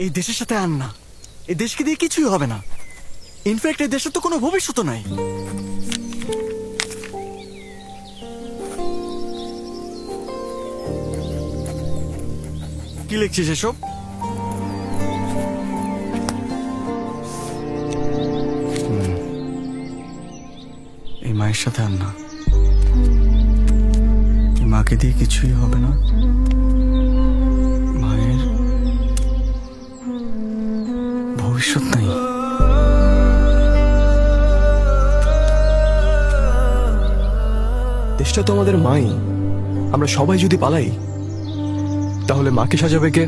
এই দেশের সাথে আন না। এই দেশকে দিয়ে কিছুই হবে না। ইনফ্যাক্ট এই দেশের তো কোনো ভবিষ্যৎ নাই। কি লিখছিস এসব? এই মায়ের সাথে আর না। এই মাকে দিয়ে কিছুই হবে না। মায়ের ভবিষ্যৎ নাই। দেশটা তো আমাদের মাই। আমরা সবাই যদি পালাই তাহলে মাকে সাজাবে কে?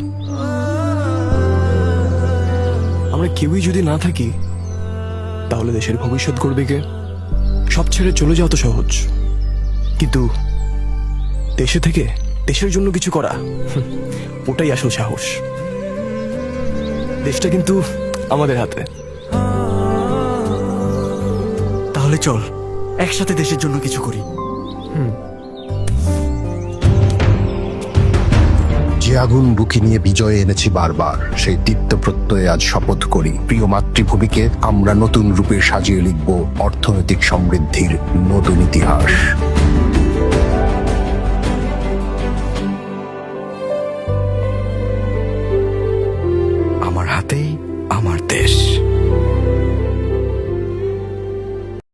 আমরা কেউই যদি না থাকি তাহলে দেশের ভবিষ্যৎ করবে কে? সব ছেড়ে চলে যাওয়া তো সহজ, কিন্তু দেশে থেকে দেশের জন্য কিছু করা, ওটাই আসল সাহস। দেশটা কিন্তু আমাদের হাতে। তাহলে চল একসাথে দেশের জন্য কিছু করি। যে আগুন বুকে নিয়ে বিজয় এনেছি বারবার, সেই দীপ্ত প্রত্যয়ে আজ শপথ করি, প্রিয় মাতৃভূমিকে আমরা নতুন রূপে সাজিয়ে লিখব অর্থনৈতিক সমৃদ্ধির নতুন ইতিহাস।